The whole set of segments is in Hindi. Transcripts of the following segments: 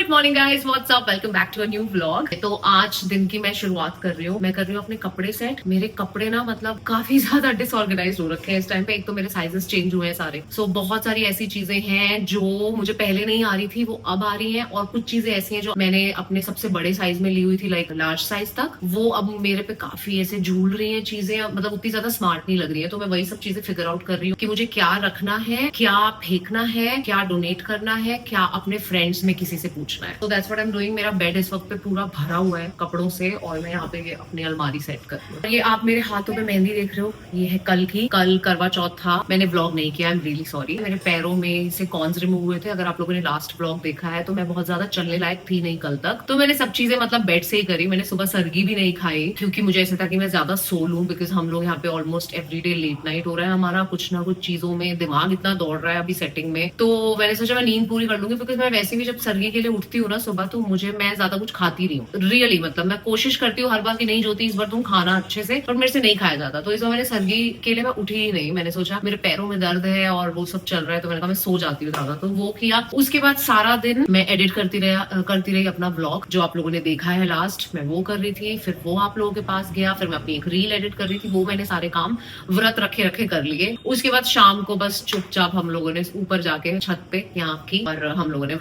Good morning guys, what's up, welcome back to a new vlog. तो आज दिन की मैं शुरुआत कर रही हूँ। मैं कर रही हूँ अपने कपड़े सेट। मेरे कपड़े ना मतलब काफी ज्यादा डिसऑर्गेनाइज हो रखे हैं इस टाइम पे। एक तो मेरे साइजेस चेंज हुए हैं सारे, सो बहुत सारी ऐसी चीजें हैं जो मुझे पहले नहीं आ रही थी, वो अब आ रही है। और कुछ चीजें ऐसी हैं जो मैंने अपने सबसे बड़े साइज में ली हुई थी, लाइक लार्ज साइज तक, वो अब मेरे पे काफी ऐसे झूल रही है चीजें। मतलब उतनी ज्यादा स्मार्ट नहीं लग रही है। तो मैं वही सब चीजें फिगर आउट कर रही हूँ कि मुझे क्या रखना है, क्या फेंकना है, क्या डोनेट करना है, क्या अपने फ्रेंड्स में किसी से पूछना है। तो that's what I am doing. मेरा बेड इस वक्त पे पूरा भरा हुआ है कपड़ों से और मैं यहाँ पे अपनी अलमारी सेट कर रही हूँ। ये आप मेरे हाथों पे मेहंदी देख रहे हो, ये है कल की। कल करवा चौथ था, मैंने व्लॉग नहीं किया, आई एम रियली सॉरी। मेरे पैरों में से कॉन्स रिमूव हुए थे। अगर आप लोगों ने लास्ट व्लॉग देखा है तो मैं बहुत ज्यादा चलने लायक थी नहीं कल तक। तो मैंने सब चीजें मतलब बेड से ही करी। मैंने सुबह सरगी भी नहीं खाई क्योंकि मुझे ऐसा था कि मैं ज्यादा सो लूं, बिकॉज हम लोग यहाँ पे ऑलमोस्ट एवरीडे लेट नाइट हो रहा है हमारा। कुछ ना कुछ चीजों में दिमाग इतना दौड़ रहा है अभी सेटिंग में। तो मैंने सोचा मैं नींद पूरी कर लूंगी, बिकॉज मैं वैसे भी जब सरगी के लिए उठती हूँ ना सुबह, तो मैं ज्यादा कुछ खाती नहीं हूँ रियली। मतलब मैं कोशिश करती हूँ हर बार कि नहीं जोती इस बार तुम खाना अच्छे से, पर मेरे से नहीं खाया जाता। तो इस बार मैंने सरगी के लिए मैं उठी ही नहीं। मैंने सोचा मेरे पैरों में दर्द है और वो सब चल रहा है, तो मैंने कहा मैं सो जाती हूँ ज्यादा। तो वो किया। उसके बाद सारा दिन मैं एडिट करती रही अपना व्लॉग, जो आप लोगों ने देखा है लास्ट, मैं वो कर रही थी। फिर वो आप लोगों के पास गया, फिर मैं अपनी एक रील एडिट कर रही थी। वो मैंने सारे काम व्रत रखे कर लिए। उसके बाद शाम को बस चुपचाप हम लोगों ने ऊपर जाके छत पे यहाँ की, और हम लोगों ने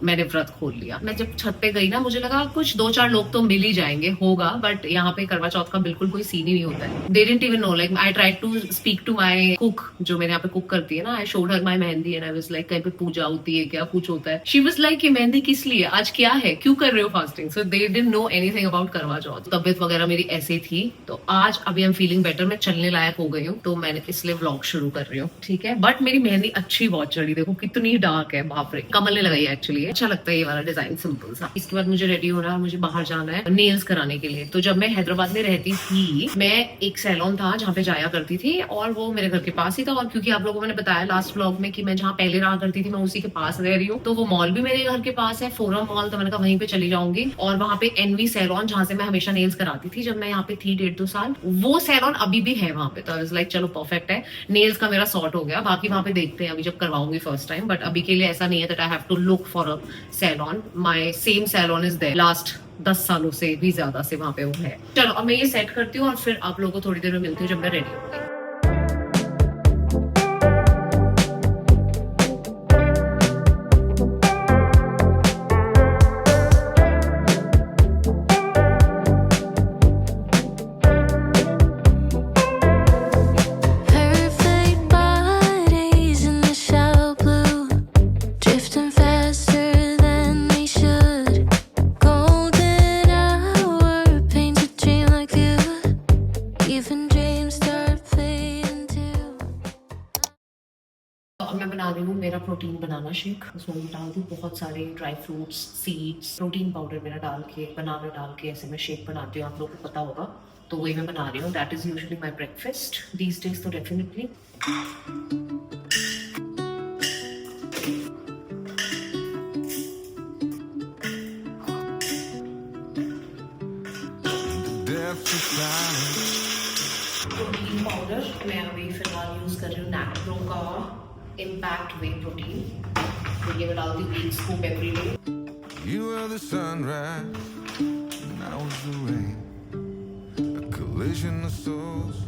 मैंने व्रत खोल लिया। मैं जब छत पे गई ना, मुझे लगा कुछ 2-4 लोग तो मिल ही जाएंगे, होगा, बट यहाँ पे करवा चौथ का बिल्कुल कोई सीन ही नहीं होता है। They didn't even know, like I tried to speak to my cook, जो मेरे यहाँ पे कुक करती है ना। I showed her my mehndi and I was like, कहीं पे पूजा होती है क्या, कुछ होता है? She was like, ये मेहंदी किस लिए, आज क्या है, क्यों कर रहे हो fasting? So they didn't know anything about करवा चौथ। तबियत वगैरह मेरी ऐसे थी। तो आज अभी I'm feeling better, मैं चलने लायक हो गई हूँ, तो मैंने इसलिए व्लॉग शुरू कर रही हूँ, ठीक है। बट मेरी मेहंदी अच्छी बहुत चढ़ी, देखो कितनी डार्क है, बाप रे। कमल ने लगाई है एक्चुअली, अच्छा लगता है ये वाला डिजाइन, सिंपल सा। इसके बाद मुझे रेडी होना है, मुझे बाहर जाना है नेल्स कराने के लिए। तो जब मैं हैदराबाद में रहती थी, मैं एक सैलून था जहाँ पे जाया करती थी, और वो मेरे घर के पास ही था। और क्योंकि आप लोगों को मैंने बताया लास्ट व्लॉग में कि मैं जहाँ पहले रहा करती थी, मैं उसी के पास रह रही हूँ, तो वो मॉल भी मेरे घर के पास है, फोरम मॉल। तो मैंने कहा वहीं पे चली जाऊंगी। और वहाँ पे एनवी सैलून, जहाँ से मैं हमेशा नेल्स कराती थी जब मैं यहाँ पे थी 1.5-2 साल, वो सैलून अभी भी है वहाँ पे। तो आई वाज लाइक चलो परफेक्ट है, नेल्स का मेरा सॉर्ट हो गया। बाकी वहाँ पे देखते हैं अभी जब करवाऊंगी फर्स्ट टाइम। बट अभी के लिए ऐसा नहीं है that I have to look for a salon. My same salon is there, last 10 सालों से भी ज्यादा से वहां पे वो है। चलो अब मैं ये सेट करती हूँ और फिर आप लोगों को थोड़ी देर में मिलती हूँ जब मैं रेडी होंगी। मैं बना रही हूँ मेरा प्रोटीन बनाना शेक। उसमें मैं डाल दूँ बहुत सारे dry fruits, seeds, protein powder मेरा डाल के, बनाना डाल के ऐसे मैं शेक बनाती हूँ, आप लोगों को पता होगा। तो वही मैं बना रही हूँ। That is usually my breakfast these days, तो डेफिनेटली। प्रोटीन पाउडर मैं अभी फिलहाल यूज कर रही हूँ नैप्रो का इम्पैक्ट वे प्रोटीन। तो ये मैं डालती हूँ 1 scoop every day. You were the sunrise, and I was the rain, a collision of souls.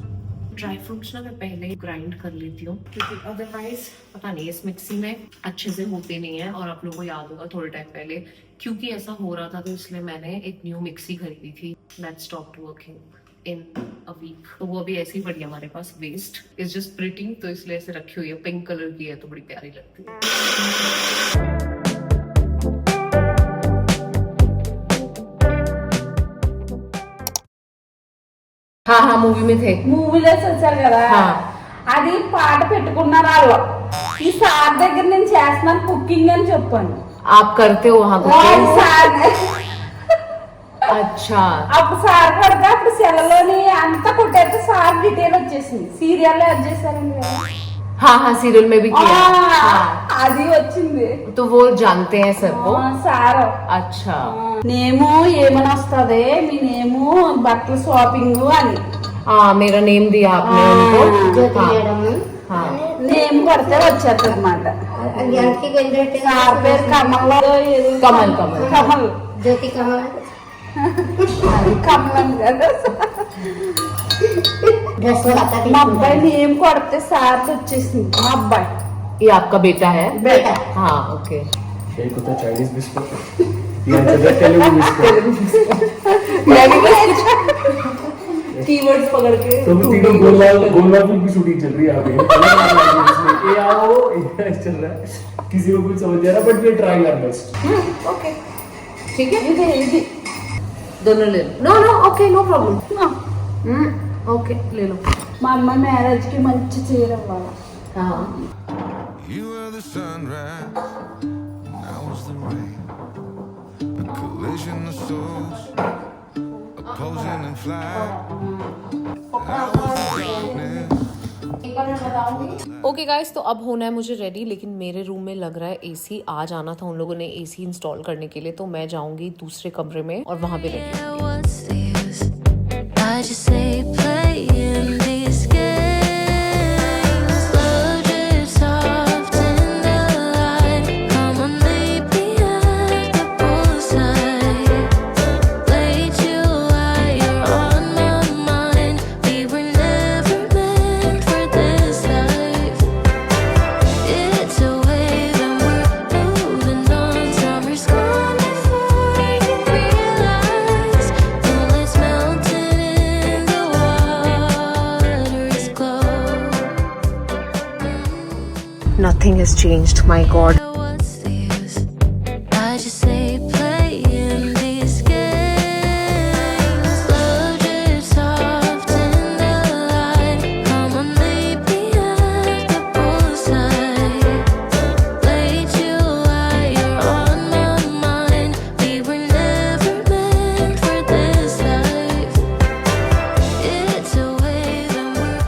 Dry fruits ना मैं पहले ही ग्राइंड कर लेती हूँ, क्योंकि अदरवाइज पता नहीं इस मिक्सी में अच्छे से होते नहीं है। और आप लोगों को याद होगा थोड़े टाइम पहले क्योंकि ऐसा हो रहा था, तो इसलिए मैंने एक न्यू मिक्सी खरीदी थी। That stopped working in a week. तो वो अभी ऐसी पड़ी हमारे पास, वेस्ट इज जस्ट प्रिटी, तो इसलिए ऐसे रखी हुई है। पिंक कलर की है तो बड़ी प्यारी लगती है। हाँ मूवी में थे, మూవీలో వచ్చారు కదా, అది పాట పెట్టుకున్నారు వాళ్ళు। ఈ సార్ దగ్గర నేను చేస్తున్నాను కుకింగ్ అని చెప్పాను। आप करते हो वहाँ अच्छा। అప్పుడు సార్ కడితే అప్పుడు సెలలోని అంతా కొట్టేస్తే సార్ డీటెయిల్ వచ్చేసింది, సీరియల్ యాడ్ చేశారండి కదా। हाँ सीरियल में भी किया। అది వచ్చింది। तो वो जानते हैं सर को సార్। अच्छा నేము ఏమని వస్తుంది మీ నేము బట్టల షాపింగ్ అని। हाँ मेरा नेम दिया आपने उनको। నేమ్ పడితే వచ్చేది అన్నమాట। ज्ञानकी केंद्र సార్ పేరు కమల్ कमल कमल కమల్ ज्योति कमल అది కమల్ కదా ड्रेस लगाता మా అబ్బాయి నేమ్ కొడితే సార్ వచ్చేసింది మా అబ్బాయి ये आपका बेटा है बेटा हाँ ओके एक होता है चाइनीज बिस्कुट या तेलुगु बिस्कुट कीवर्ड्स पकड़ के तो तीनों गोलमाल की शूटिंग चल रही है यहाँ पे ये आओ ये चल रहा है किसी को कुछ समझ नहीं आ रहा but we are trying our best okay ठीक है ఇది दोनों ले लो no no okay no problem okay ले लो మా అమ్మ మ్యారేజ్ కి మంచి చీర ఇవ్వాలి हाँ You were the sunrise, I was the rain. A collision of souls, opposing and flying. I was the darkness. Okay guys तो अब होना है मुझे रेडी, लेकिन मेरे रूम में लग रहा है एसी आज आना था उन लोगों ने एसी इंस्टॉल करने के लिए, तो मैं जाऊंगी दूसरे कमरे में और वहां पे रेडी होंगी। What's the use? I just say playing these games. Love drifts off in the light. Come on, meet me at the poolside. Late you while you're on my mind. We were never meant for this life. It's a wave and we're moving on. Summer's gone before you realize. Bullets melting in the water is cold. Nothing has changed, my god. What's the use? I just say playing these games. Love drifts off in the light. Come on, meet me at the poolside. Late you while you're on my mind. We were never meant for this life. It's a wave and we're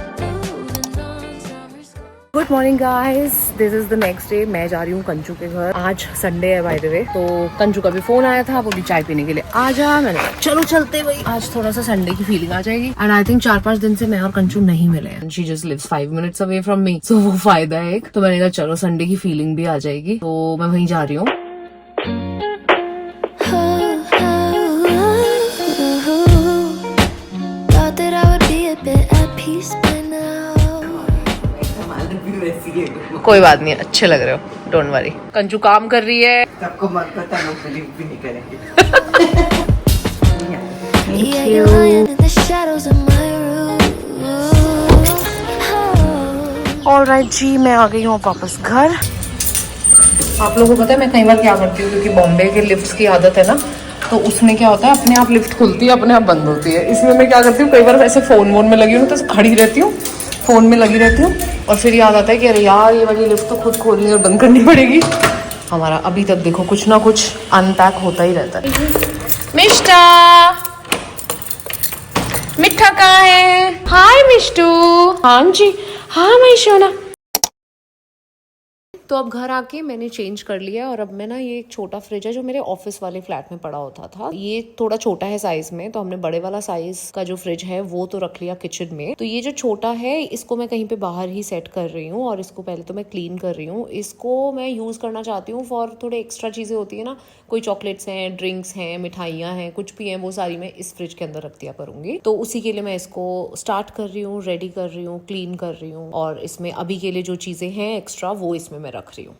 moving on. Summer's gone. Good morning guys, this is the next day. मैं जा रही हूँ कंचू के घर। आज संडे है बाय द वे, तो कंचू का भी फोन आया था, वो भी चाय पीने के लिए आ जा। मैंने कहा चलो चलते भाई, आज थोड़ा सा संडे की फीलिंग आ जाएगी। एंड आई थिंक 4-5 दिन से मैं और कंचू नहीं मिले हैं। She just lives 5 minutes away from me, so वो फायदा है एक। तो मैंने कहा चलो संडे की फीलिंग भी आ जाएगी, तो मैं वहीं जा रही हूँ। Thought that I would be a bit at peace by now. कोई बात नहीं, अच्छे लग रहे हो, डोंट वरी। कंचू काम कर रही है। सबको मत पता, लोग बिलीव भी नहीं करेंगे। Yeah, you're lying in the shadows of my room. Oh. Alright ji, मैं आ गई हूँ वापस घर। आप लोगों को पता है मैं कई बार क्या करती हूँ, क्योंकि बॉम्बे के लिफ्ट्स की आदत है ना, तो उसमें क्या होता है अपने आप लिफ्ट खुलती है, अपने आप बंद होती है। इसमें मैं क्या करती हूँ, कई बार ऐसे फोन में लगी हूँ तो खड़ी रहती हूँ, फोन में लगी रहती हूँ, और फिर याद आता है कि अरे यार ये वाली लिफ्ट तो खुद खोलनी और बंद करनी पड़ेगी। हमारा अभी तक देखो कुछ ना कुछ अनपैक होता ही रहता है। मिष्टा, मिठा कहाँ है? हाय मिष्टू। हाँ जी, हाँ मैं सोना। तो अब घर आके मैंने चेंज कर लिया, और अब मैं ना, ये एक छोटा फ्रिज है जो मेरे ऑफिस वाले फ्लैट में पड़ा होता था। ये थोड़ा छोटा है साइज में, तो हमने बड़े वाला साइज का जो फ्रिज है वो तो रख लिया किचन में। तो ये जो छोटा है इसको मैं कहीं पे बाहर ही सेट कर रही हूँ, और इसको पहले तो मैं क्लीन कर रही हूँ। इसको मैं यूज करना चाहती हूँ फॉर थोड़े एक्स्ट्रा चीजें होती है ना, कोई चॉकलेट्स हैं, ड्रिंक्स हैं, मिठाइयाँ हैं, कुछ भी हैं, वो सारी मैं इस फ्रिज के अंदर रख दिया करूंगी। तो उसी के लिए मैं इसको स्टार्ट कर रही हूँ, रेडी कर रही हूँ, क्लीन कर रही हूँ, और इसमें अभी के लिए जो चीजें हैं एक्स्ट्रा वो इसमें मैं रख रही हूँ।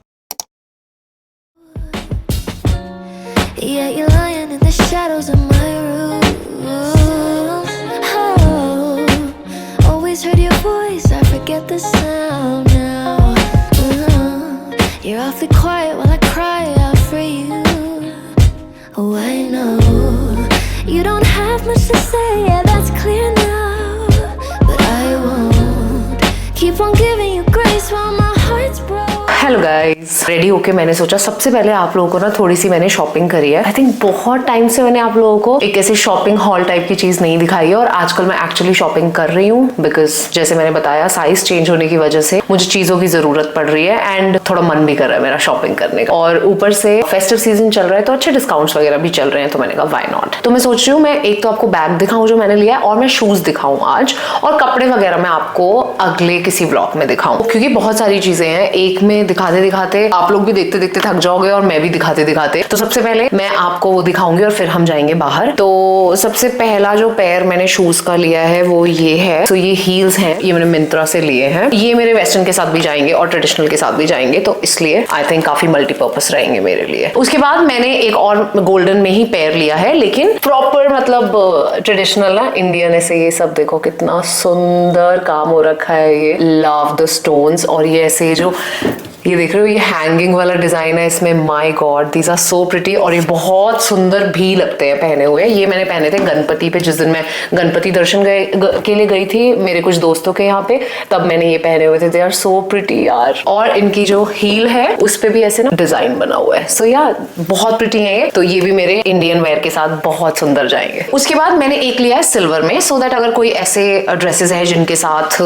Yeah, you're lying in the shadows of my room. Oh, always heard your voice, I forget the sound now. You're awfully quiet while I cry out for you. Oh, I know you don't have much to say, yeah, that's clear now. But I won't keep on giving you grace while my heart's broke. Hello guys, ready होके मैंने सोचा सबसे पहले आप लोगों को ना थोड़ी सी मैंने शॉपिंग करी है। आई थिंक बहुत टाइम से मैंने आप लोगों को एक ऐसी शॉपिंग हॉल टाइप की चीज नहीं दिखाई है, और आजकल मैं एक्चुअली शॉपिंग कर रही हूँ, बिकॉज जैसे मैंने बताया साइज चेंज होने की वजह से मुझे चीजों की जरूरत पड़ रही है, एंड थोड़ा मन भी कर रहा है मेरा शॉपिंग करने का। और ऊपर से फेस्टिव सीजन चल रहा है, तो अच्छे डिस्काउंट्स वगैरह भी चल रहे हैं, तो मैंने कहा व्हाई नॉट। तो मैं सोच रही हूँ मैं एक तो आपको बैग दिखाऊं जो मैंने लिया है, और मैं शूज दिखाऊं आज, और कपड़े वगैरह मैं आपको अगले किसी व्लॉग में दिखाऊं, क्योंकि बहुत सारी चीजें हैं। एक में दिखाते दिखाते आप लोग भी देखते देखते थक जाओगे और मैं भी दिखाते दिखाते। तो सबसे पहले मैं आपको वो दिखाऊंगी और फिर हम जाएंगे बाहर। तो सबसे पहला जो पेयर मैंने शूज का लिया है वो ये है। तो ये हील्स हैं, ये मैंने मिंत्रा से लिए हैं। ये मेरे वेस्टर्न के साथ भी जाएंगे और ट्रेडिशनल के साथ भी जाएंगे, तो इसलिए आई थिंक काफी मल्टीपर्पस रहेंगे मेरे लिए। उसके बाद मैंने एक और गोल्डन में ही पेयर लिया है, लेकिन प्रॉपर मतलब ट्रेडिशनल ना, इंडियन ऐसे। ये सब देखो कितना सुंदर काम हो रखा है, ये लव द स्टोन्स। और ये ऐसे जो ये देख रहे हो, ये हैंगिंग वाला डिजाइन है इसमें। My God, these are so pretty. और ये बहुत सुंदर भी लगते हैं पहने हुए। ये मैंने पहने थे गणपति पे, जिस दिन मैं गणपति दर्शन के लिए गई थी मेरे कुछ दोस्तों के यहाँ पे, तब मैंने ये पहने हुए थे। दे आर सो प्रिटी यार। और इनकी जो हील है उस पे भी ऐसे ना डिजाइन बना हुआ है। सो यार बहुत प्रिटी है ये। तो ये भी मेरे इंडियन वेयर के साथ बहुत सुंदर जाएंगे। उसके बाद मैंने एक लिया है सिल्वर में, सो दैट अगर कोई ऐसे ड्रेसेस है जिनके साथ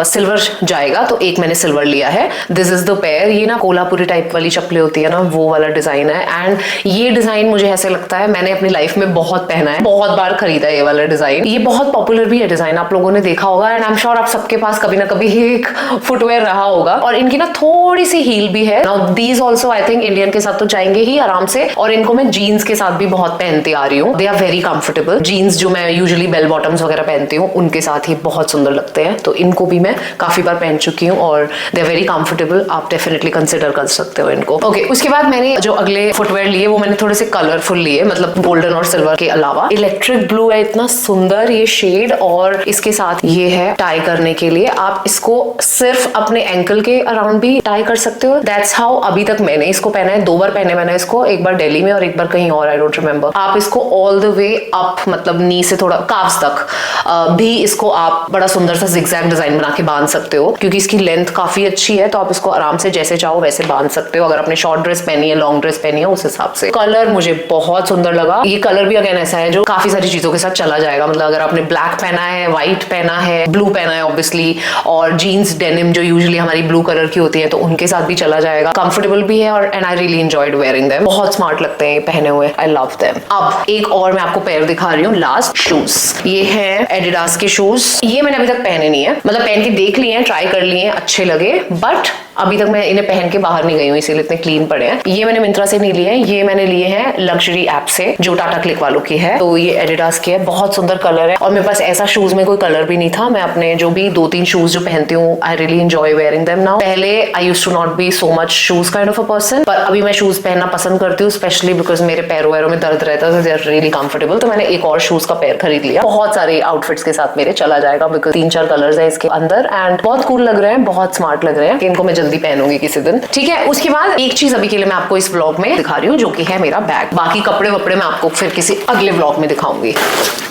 सिल्वर जाएगा, तो एक मैंने सिल्वर लिया है। This is the pair. ये ना कोल्हापुरी टाइप वाली चप्पलें होती है ना, वो वाला डिजाइन है। एंड ये डिजाइन मुझे ऐसे लगता है मैंने अपनी लाइफ में बहुत पहना है, बहुत बार खरीदा है ये वाला डिजाइन। ये बहुत पॉपुलर भी है डिजाइन, आप लोगों ने देखा होगा। एंड आई एम श्योर आप सबके पास कभी ना कभी एक फुटवेयर रहा होगा। और इनकी ना थोड़ी सी हील भी है। Now these also I think Indian के साथ तो जाएंगे ही आराम से। और इनको मैं जीन्स के साथ भी बहुत पहनती आ रही हूँ। They are very comfortable. Jeans जो मैं यूजुअली बेल बॉटम्स वगैरह पहनती हूँ उनके साथ ही बहुत सुंदर लगते हैं। तो इनको भी मैं काफी बार पहन चुकी हूँ और दे आर वेरी कंफर्टेबल। आप डेफिनेटली कंसिडर कर सकते हो इनको। ओके, उसके बाद मैंने जो अगले फुटवेयर लिए वो मैंने थोड़े से कलरफुल लिए, मतलब गोल्डन और सिल्वर के अलावा। इलेक्ट्रिक ब्लू है, इतना सुंदर ये शेड। और इसके साथ ये है टाई करने के लिए। आप इसको सिर्फ अपने एंकल के अराउंड भी टाई कर सकते हो। दैट्स हाउ अभी तक मैंने इसको पहना है। 2 बार पहने मैंने इसको, एक बार दिल्ली में और एक बार कहीं और, आई डोंट रिमेम्बर। आप इसको ऑल द वे अप, मतलब नी से थोड़ा काफ्स तक भी इसको आप बड़ा सुंदर सा जिगजैग डिजाइन बना के बांध सकते हो, क्योंकि इसकी लेंथ काफी अच्छी है। तो आप इसको आराम से जैसे चाहो वैसे बांध सकते हो। अगर आपने शॉर्ट ड्रेस पहनी है, लॉन्ग ड्रेस पहनी है, उस हिसाब से। कलर मुझे बहुत सुंदर लगा। ये कलर भी अगेन ऐसा है जो काफी सारी चीजों के साथ चला जाएगा। मतलब अगर आपने ब्लैक पहना है, व्हाइट पहना है, ब्लू पहना है ऑब्वियसली, और जीन्स डेनिम जो यूजुअली हमारी ब्लू कलर की होती है, तो उनके साथ भी चला जाएगा। कंफर्टेबल भी है और and I really enjoyed wearing them. बहुत स्मार्ट लगते हैं ये पहने हुए, आई लव देम। अब एक और मैं आपको पेयर दिखा रही हूँ, लास्ट शूज। ये है एडिडास के शूज। ये मैंने अभी तक पहने नहीं है, मतलब पहन के देख लिए हैं, ट्राई कर लिए हैं, अच्छे लगे, बट अभी तक मैं इन्हें पहन के बाहर नहीं गई हूँ, इसीलिए इतने क्लीन पड़े हैं। ये मैंने मिंत्रा से नहीं लिए हैं, ये मैंने लिए हैं लग्जरी ऐप से, जो टाटा क्लिक वालों की है। तो ये एडिडास की है, बहुत सुंदर कलर है। और मेरे पास ऐसा शूज में कोई कलर भी नहीं था। मैं अपने जो भी 2-3 शूज जो पहनती हूँ, I really enjoy wearing them now. पहले I used to not be so much shoes kind of a person, पर अभी मैं शूज पहनना पसंद करती हूँ, स्पेशली बिकॉज मेरे पैरों वैरों में दर्द रहता है। They are really comfortable. तो मैंने एक और शूज का पेयर खरीद लिया। बहुत सारे आउटफिट्स के साथ मेरे चला जाएगा, बिकॉज 3-4 कलर्स है इसके अंदर एंड बहुत कूल लग रहे हैं, बहुत स्मार्ट लग रहे हैं। इनको मैं जल्दी पहनूंगी किसी दिन, ठीक है। उसके बाद एक चीज अभी के लिए मैं आपको इस व्लॉग में दिखा रही हूँ, जो कि है मेरा बैग। बाकी कपड़े वपड़े मैं आपको फिर किसी अगले व्लॉग में दिखाऊंगी।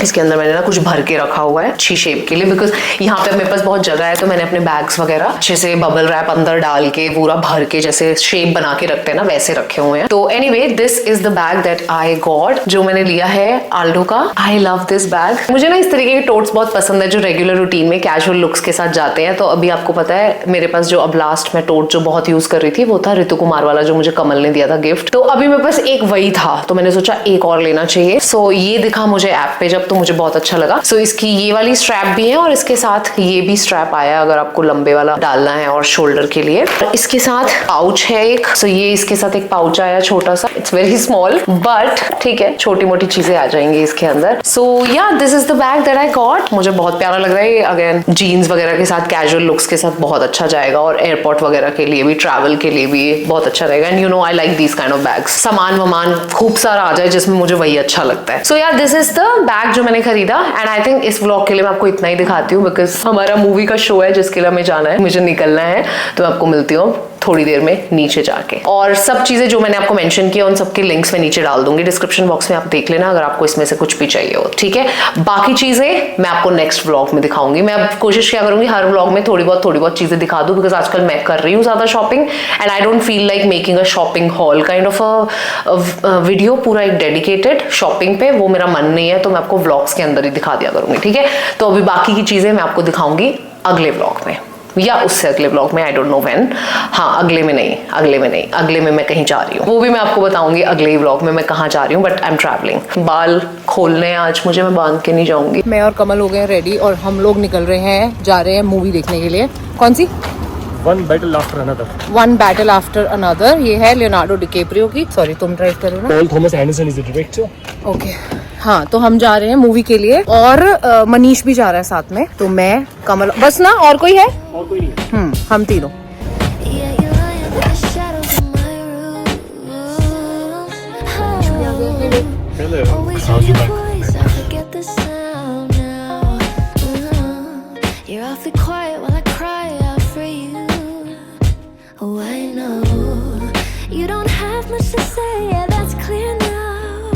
इसके अंदर मैंने ना कुछ भर के रखा हुआ है अच्छी शेप के लिए, बिकॉज यहाँ पे मेरे पास बहुत जगह है। तो मैंने अपने बैग्स वगैरह अच्छे से बबल रैप अंदर डाल के पूरा भर के, जैसे शेप बना के रखते हैं ना, वैसे रखे हुए हैं। तो anyway, this is the bag that I got, जो मैंने लिया है आल्डो का। I love this bag. मुझे ना इस तरीके के टोट्स बहुत पसंद है, जो रेगुलर रूटीन में कैजुअल लुक्स के साथ जाते हैं। तो अभी आपको पता है मेरे पास जो अब लास्ट में टोट जो बहुत यूज कर रही थी, वो था ऋतु कुमार वाला, जो मुझे कमल ने दिया था गिफ्ट। तो अभी मेरे पास एक वही था, तो मैंने सोचा एक और लेना चाहिए। सो ये दिखा मुझे ऐप पे जब, तो मुझे बहुत अच्छा लगा। सो इसकी ये वाली स्ट्रैप भी है और इसके साथ ये भी स्ट्रैप आया अगर आपको लंबे वाला डालना है और शोल्डर के लिए। इसके साथ पाउच है एक। सो ये इसके साथ एक पाउच आया छोटा सा, इट्स वेरी स्मॉल बट ठीक है, छोटी मोटी चीजें आ जाएंगी इसके अंदर। सो या this is the bag that I got. मुझे बहुत प्यारा लग रहा है। अगेन जीन्स वगैरह के साथ, कैजुअल लुक्स के साथ बहुत अच्छा जाएगा, और एयरपोर्ट वगैरह के लिए भी, ट्रैवल के लिए भी बहुत अच्छा रहेगा। And you know I like these kind of bags. सामान वमान खूब सारा आ जाए जिसमें मुझे वही अच्छा लगता है। सो यार दिस इज द बैग जो मैंने खरीदा। एंड आई थिंक इस व्लॉग के लिए मैं आपको इतना ही दिखाती हूँ, बिकॉज हमारा मूवी का शो है जिसके लिए हमें जाना है, मुझे निकलना है। तो मैं आपको मिलती हूँ थोड़ी देर में नीचे जाके। और सब चीजें जो मैंने आपको मेंशन किया उन सबके लिंक्स में नीचे डाल दूंगी डिस्क्रिप्शन बॉक्स में, आप देख लेना अगर आपको इसमें से कुछ भी चाहिए हो, ठीक है। बाकी चीजें मैं आपको नेक्स्ट व्लॉग में दिखाऊंगी। मैं अब कोशिश क्या करूंगी हर व्लॉग में थोड़ी बहुत चीजें दिखा दूं, बिकॉज आजकल मैं कर रही हूँ ज्यादा shopping and I don't feel like making a shopping hall kind of a video, पूरा एक डेडिकेटेड शॉपिंग पे, वो मेरा मन नहीं है। तो मैं आपको व्लॉग्स के अंदर ही दिखा दिया करूंगी, ठीक है। तो अभी बाकी की चीजें मैं आपको दिखाऊंगी अगले व्लॉग में, या उससे अगले व्लॉग में, आई डोंट नो व्हेन। हाँ, अगले में मैं कहीं जा रही हूँ, वो भी मैं आपको बताऊंगी अगले ही व्लॉग में मैं कहाँ जा रही हूँ। But I am travelling. बाल खोलने आज मुझे, मैं बांध के नहीं जाऊंगी। मैं और कमल हो गए रेडी और हम लोग निकल रहे हैं, जा रहे हैं मूवी देखने के लिए। कौन सी? One battle after another. One battle after another, ये है लियोनार्डो डिकैप्रियो की। सॉरी तुम ड्राइव करो ना। Paul Thomas Anderson is the director. Okay हाँ, तो हम जा रहे हैं मूवी के लिए और मनीष भी जा रहा है साथ में। तो मैं, कमल, बस ना, और कोई है? और कोई नहीं। हम तीनों। Yeah, you lie in the shadows of my room. Hello. Always hear your voice, I forget the sound now. You're awfully quiet while I cry out for you. Oh, I know you don't have much to say, yeah, that's clear now.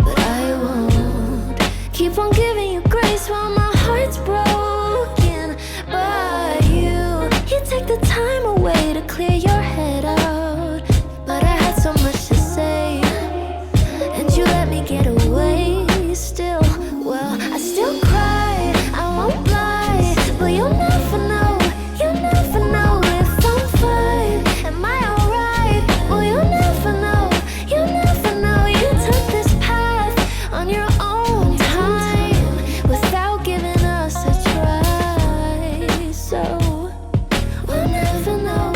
But I won't keep on giving you grace while my heart's broken. But you take the time away to clear your head out. But I had so much to say, and you let me get away still. Well, I still cry, I won't lie, but you'll never know if I'm fine. Am I alright? Well, you'll never know. You took this path on your own time without giving us a try. So we'll never know.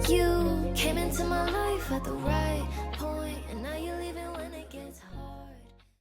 You came into my life at the right point, and now you're leaving when it gets hard.